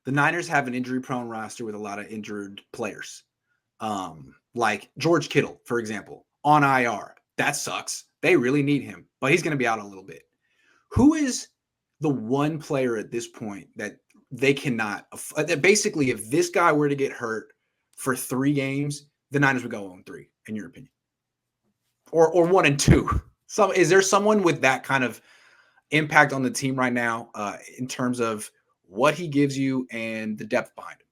the Niners have an injury-prone roster with a lot of injured players. Like George Kittle, for example, on IR. That sucks. They really need him, but he's going to be out a little bit. Who is the one player at this point that they cannot – basically, if this guy were to get hurt for 3 games, the Niners would go 0-3, in your opinion? Or 1-2? Is there someone with that kind of impact on the team right now in terms of what he gives you and the depth behind him?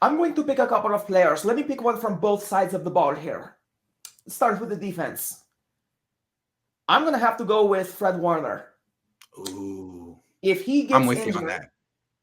I'm going to pick a couple of players. Let me pick one from both sides of the ball here. Start with the defense. I'm going to have to go with Fred Warner. Ooh. If he gets injured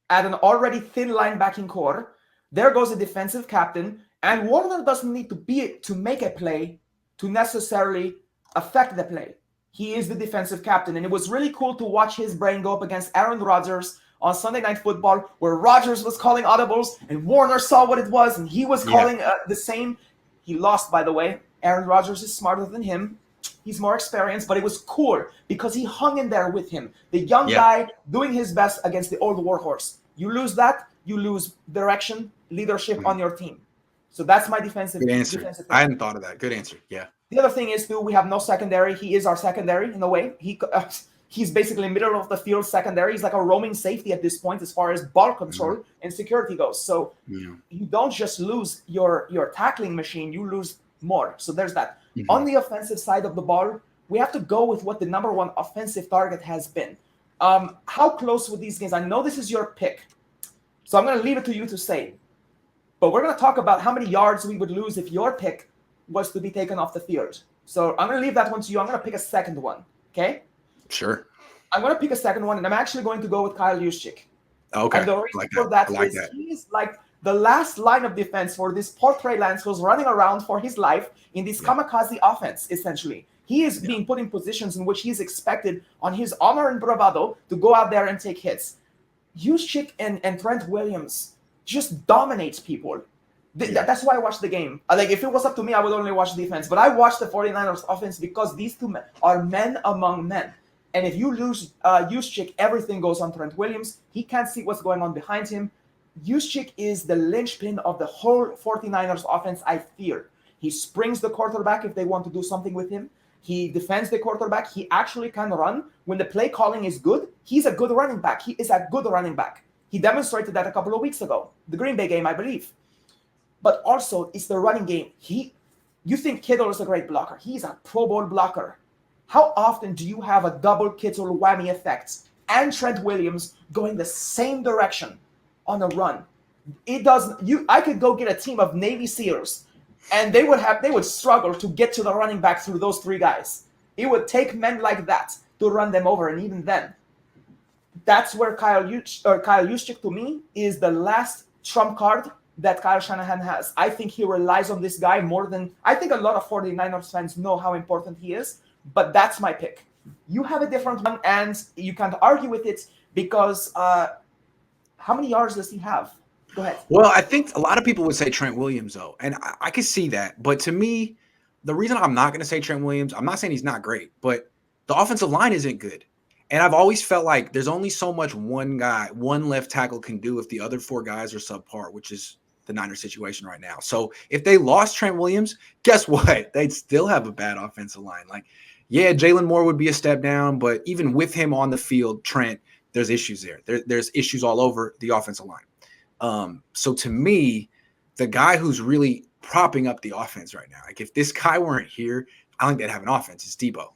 at an already thin linebacking core, there goes a defensive captain, and Warner doesn't need to make a play to necessarily affect the play. He is the defensive captain, and it was really cool to watch his brain go up against Aaron Rodgers on Sunday Night Football, where Rodgers was calling audibles, and Warner saw what it was, and he was calling the same. He lost, by the way. Aaron Rodgers is smarter than him. He's more experienced, but it was cool because he hung in there with him. The young guy doing his best against the old warhorse. You lose that, you lose direction, leadership on your team. So that's my defensive. Good answer. I hadn't thought of that. Good answer. Yeah. The other thing is, too, we have no secondary. He is our secondary in a way. He's basically middle of the field secondary. He's like a roaming safety at this point as far as ball control and security goes. So you don't just lose your tackling machine, you lose more. So there's that. On the offensive side of the ball, we have to go with what the number one offensive target has been. How close with these games? I know this is your pick, so I'm going to leave it to you to say. But we're going to talk about how many yards we would lose if your pick was to be taken off the field. So I'm going to leave that one to you. I'm going to pick a second one, okay? Sure. I'm going to pick a second one, and I'm actually going to go with Kyle Juszczyk. Okay. And the reason for that is he's like the last line of defense for this poor Trey Lance who's running around for his life in this kamikaze offense, essentially. He is being put in positions in which he's expected on his honor and bravado to go out there and take hits. Juszczyk and Trent Williams just dominates people. That's why I watched the game. Like, if it was up to me, I would only watch defense. But I watched the 49ers offense because these two men are men among men. And if you lose Juszczyk, everything goes on Trent Williams. He can't see what's going on behind him. Juszczyk is the linchpin of the whole 49ers offense, I fear. He springs the quarterback if they want to do something with him. He defends the quarterback. He actually can run. When the play calling is good, he's a good running back. He is a good running back. He demonstrated that a couple of weeks ago, the Green Bay game, I believe. But also, it's the running game. You think Kittle is a great blocker. He's a Pro Bowl blocker. How often do you have a double Kittle whammy effect and Trent Williams going the same direction on a run? It doesn't. I could go get a team of Navy SEALs, and they would struggle to get to the running back through those 3 guys. It would take men like that to run them over, and even then, that's where Kyle Juszczyk to me is the last trump card that Kyle Shanahan has. I think he relies on this guy more than I think a lot of 49ers fans know how important he is, but that's my pick. You have a different one, and you can't argue with it because how many yards does he have? Go ahead. Well, I think a lot of people would say Trent Williams, though, and I could see that. But to me, the reason I'm not going to say Trent Williams, I'm not saying he's not great, but the offensive line isn't good. And I've always felt like there's only so much one left tackle can do if the other 4 guys are subpar, which is the Niners situation right now. So if they lost Trent Williams, guess what? They'd still have a bad offensive line. Like, yeah, Jalen Moore would be a step down, but even with him on the field, Trent, there's issues there. There's issues all over the offensive line. So to me, the guy who's really propping up the offense right now, like if this guy weren't here, I don't think they'd have an offense. It's Debo.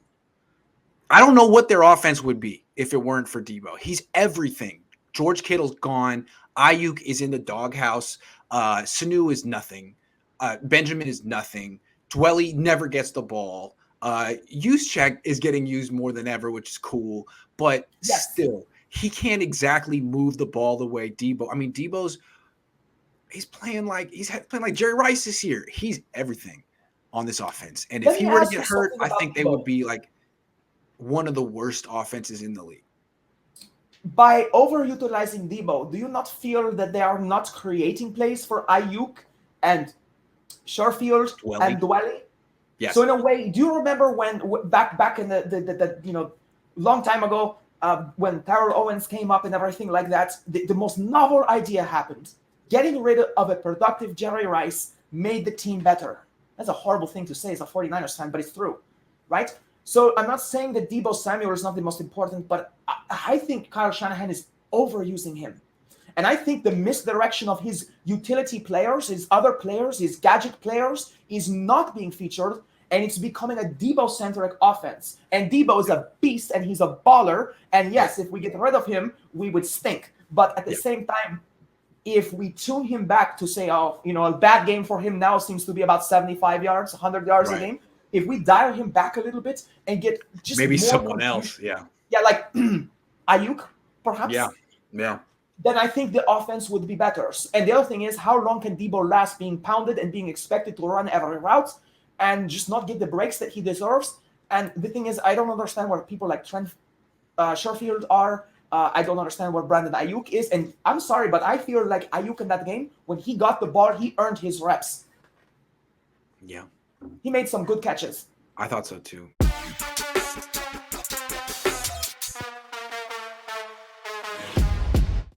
I don't know what their offense would be if it weren't for Debo. He's everything. George Kittle's gone. Ayuk is in the doghouse. Sanu is nothing. Benjamin is nothing. Dwelly never gets the ball. Juszczyk is getting used more than ever, which is cool. But still, he can't exactly move the ball the way Debo. I mean, he's playing like Jerry Rice this year. He's everything on this offense. And if he were to get hurt, I think they would be like one of the worst offenses in the league. By overutilizing Debo, do you not feel that they are not creating plays for Ayuk and Sherfield and Dwelly? Yes. So in a way, do you remember when back in the long time ago, when Terrell Owens came up and everything like that, the most novel idea happened. Getting rid of a productive Jerry Rice made the team better. That's a horrible thing to say as a 49ers fan, but it's true, right? So I'm not saying that Deebo Samuel is not the most important, but I think Kyle Shanahan is overusing him. And I think the misdirection of his utility players, his other players, his gadget players is not being featured, and it's becoming a Deebo-centric offense. And Deebo is a beast, and he's a baller. And yes, if we get rid of him, we would stink. But at the same time, if we tune him back to say, oh, a bad game for him now seems to be about 75 yards, 100 yards a game. If we dial him back a little bit and get just maybe more someone else, yeah, like Ayuk, perhaps. Yeah. Then I think the offense would be better. And the other thing is, how long can Deebo last being pounded and being expected to run every route and just not get the breaks that he deserves? And the thing is, I don't understand where people like Trent Sherfield are. I don't understand what Brandon Ayuk is. And I'm sorry, but I feel like Ayuk in that game, when he got the ball, he earned his reps. Yeah. He made some good catches. I thought so too.